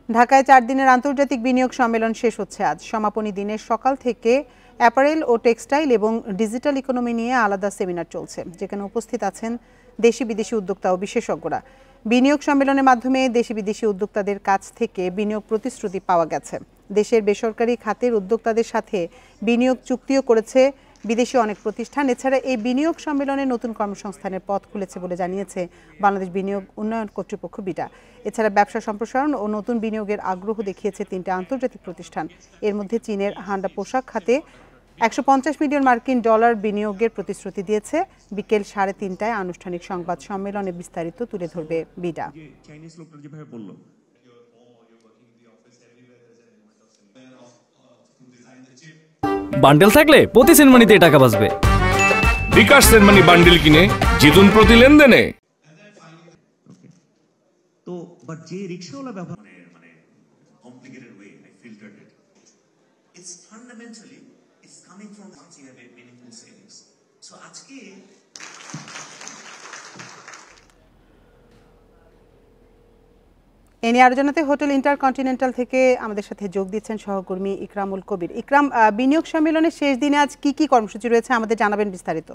ঢাকায় 4 দিনের আন্তর্জাতিক বিনিয়োগ সম্মেলন শেষ হচ্ছে আজ। সমাপনী দিনের সকাল থেকে অ্যাপারেল ও টেক্সটাইল এবং ডিজিটাল ইকোনমি নিয়ে আলাদা সেমিনার চলছে, যেখানে উপস্থিত আছেন দেশি বিদেশি উদ্যোক্তা ও বিশেষজ্ঞরা। বিনিয়োগ সম্মেলনের মাধ্যমে দেশি বিদেশি উদ্যোক্তাদের কাছ থেকে বিনিয়োগ প্রতিশ্রুতি পাওয়া গেছে। দেশের বেসরকারি খাতের উদ্যোক্তাদের সাথে বিনিয়োগ চুক্তিও করেছে বিদেশি অনেক প্রতিষ্ঠান। এছাড়া এই বিনিয়োগ সম্মেলনে নতুন কর্মসংস্থানের পথ খুলেছে বলে জানিয়েছে বাংলাদেশ বিনিয়োগ উন্নয়ন কর্তৃপক্ষ বিটা। এছাড়া ব্যবসা সম্প্রসারণ ও নতুন বিনিয়োগের আগ্রহ দেখিয়েছে 3টি আন্তর্জাতিক প্রতিষ্ঠান। এর মধ্যে চীনের হান্ডা পোশাক খাতে 150 মিলিয়ন মার্কিন ডলার বিনিয়োগের প্রতিশ্রুতি দিয়েছে। বিকেল 3:30টায় আনুষ্ঠানিক সংবাদ সম্মেলনে বিস্তারিত তুলে ধরবে বিটা। বান্ডেল থাকলে প্রতি সেনমানিতে টাকা বাঁচবে। বিকাশ সেনমানি বান্ডেল কিনে জিতুন প্রতি লেনদেনে। তো বাট যে রিকশাওয়ালা ব্যবহার মানে complicated way I filtered it it's fundamentally it's coming from once you have a meaningful savings so আজকে এ নিয়ে আলোচনাতে হোটেল ইন্টারকন্টিনেন্টাল থেকে আমাদের সাথে যোগ দিচ্ছেন সহকর্মী ইকরামুল কবির। ইকরাম, বিনিয়োগ সম্মেলনের শেষ দিনে আজ কি কি কর্মসূচি রয়েছে আমাদের জানাবেন বিস্তারিত।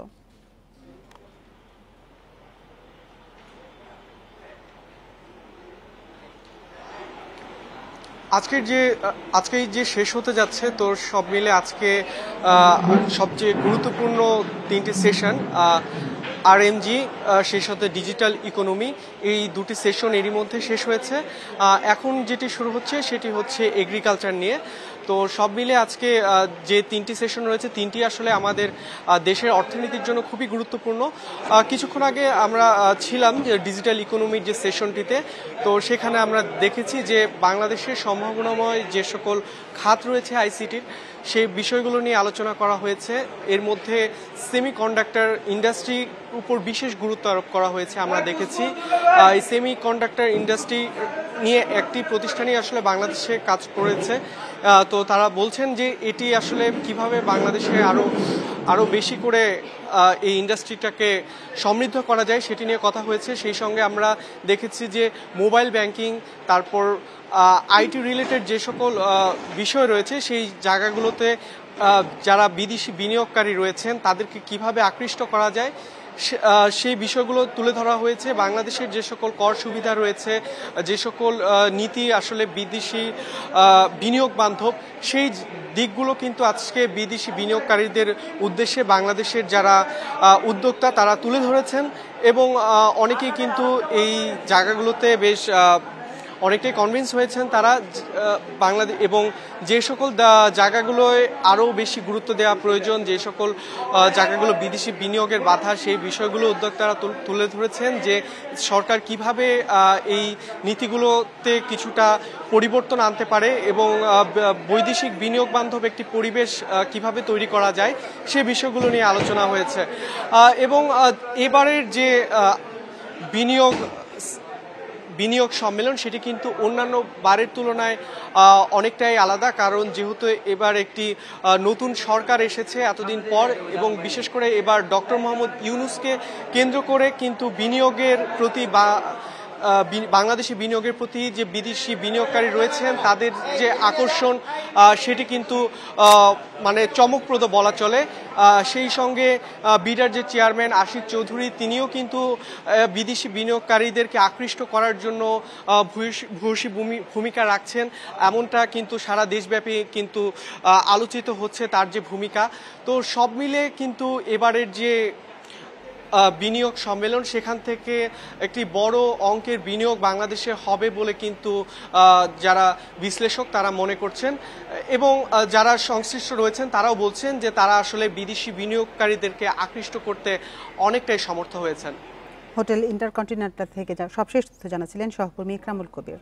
আজকে যে শেষ হতে যাচ্ছে, তো সব মিলে আজকে সবচেয়ে গুরুত্বপূর্ণ 3টি সেশন, আরএমজি, সেই সাথে ডিজিটাল ইকোনমি, এই 2টি সেশন এরই মধ্যে শেষ হয়েছে। এখন যেটি শুরু হচ্ছে সেটি হচ্ছে এগ্রিকালচার নিয়ে। তো সব মিলে আজকে যে 3টি সেশন রয়েছে, 3টি আসলে আমাদের দেশের অর্থনীতির জন্য খুবই গুরুত্বপূর্ণ। কিছুক্ষণ আগে আমরা ছিলাম যে ডিজিটাল ইকোনমির যে সেশনটিতে, তো সেখানে আমরা দেখেছি যে বাংলাদেশের সম্ভাবনাময় যে সকল খাত রয়েছে আইসিটির, সেই বিষয়গুলো নিয়ে আলোচনা করা হয়েছে। এর মধ্যে সেমিকন্ডাক্টর ইন্ডাস্ট্রির উপর বিশেষ গুরুত্ব আরোপ করা হয়েছে। আমরা দেখেছি এই সেমিকন্ডাক্টর ইন্ডাস্ট্রি নিয়ে একটি প্রতিষ্ঠানই আসলে বাংলাদেশে কাজ করেছে। তো তারা বলছেন যে এটি আসলে কিভাবে বাংলাদেশে আরও বেশি করে এই ইন্ডাস্ট্রিটাকে সমৃদ্ধ করা যায় সেটি নিয়ে কথা হয়েছে। সেই সঙ্গে আমরা দেখেছি যে মোবাইল ব্যাংকিং, তারপর আইটি রিলেটেড যে সকল বিষয় রয়েছে, সেই জায়গাগুলোতে যারা বিদেশি বিনিয়োগকারী রয়েছেন তাদেরকে কিভাবে আকৃষ্ট করা যায় সেই বিষয়গুলো তুলে ধরা হয়েছে। বাংলাদেশের যে সকল কর সুবিধা রয়েছে, যে সকল নীতি আসলে বিদেশি বিনিয়োগ বান্ধব, সেই দিকগুলো কিন্তু আজকে বিদেশি বিনিয়োগকারীদের উদ্দেশ্যে বাংলাদেশের যারা উদ্যোক্তা তারা তুলে ধরেছেন। এবং অনেকেই কিন্তু এই জায়গাগুলোতে বেশ অনেকটাই কনভিন্স হয়েছেন তারা বাংলাদেশ, এবং যে সকল জায়গাগুলোয় আরও বেশি গুরুত্ব দেওয়া প্রয়োজন, যে সকল জায়গাগুলো বিদেশি বিনিয়োগের বাধা, সেই বিষয়গুলো উদ্যোক্তারা তুলে ধরেছেন যে সরকার কিভাবে এই নীতিগুলোতে কিছুটা পরিবর্তন আনতে পারে এবং বৈদেশিক বিনিয়োগ বান্ধব একটি পরিবেশ কিভাবে তৈরি করা যায়, সে বিষয়গুলো নিয়ে আলোচনা হয়েছে। এবং এবারের যে বিনিয়োগ সম্মেলন সেটি কিন্তু অন্যান্য বারের তুলনায় অনেকটাই আলাদা, কারণ যেহেতু এবার একটি নতুন সরকার এসেছে এতদিন পর, এবং বিশেষ করে এবার ডক্টর মোহাম্মদ ইউনূসকে কেন্দ্র করে কিন্তু বিনিয়োগের প্রতি বা বাংলাদেশি বিনিয়োগের প্রতি যে বিদেশি বিনিয়োগকারী রয়েছেন তাদের যে আকর্ষণ সেটি কিন্তু মানে চমকপ্রদ বলা চলে। সেই সঙ্গে বিডার যে চেয়ারম্যান আশিক চৌধুরী, তিনিও কিন্তু বিদেশি বিনিয়োগকারীদেরকে আকৃষ্ট করার জন্য ভূয়সী ভূমিকা রাখছেন, এমনটা কিন্তু সারা দেশব্যাপী কিন্তু আলোচিত হচ্ছে তার যে ভূমিকা। তো সব মিলে কিন্তু এবারের যে বিনিয়োগ সম্মেলন, সেখান থেকে একটি বড় অঙ্কের বিনিয়োগ বাংলাদেশে হবে বলে কিন্তু যারা বিশ্লেষক তারা মনে করছেন, এবং যারা সংশ্লিষ্ট রয়েছেন তারাও বলছেন যে তারা আসলে বিদেশি বিনিয়োগকারীদেরকে আকৃষ্ট করতে অনেকটাই সমর্থ হয়েছেন। হোটেল ইন্টারকন্টিনেন্টাল থেকে সবশেষ তথ্য জানাচ্ছিলেন সহকর্মী ইকরামুল কবির।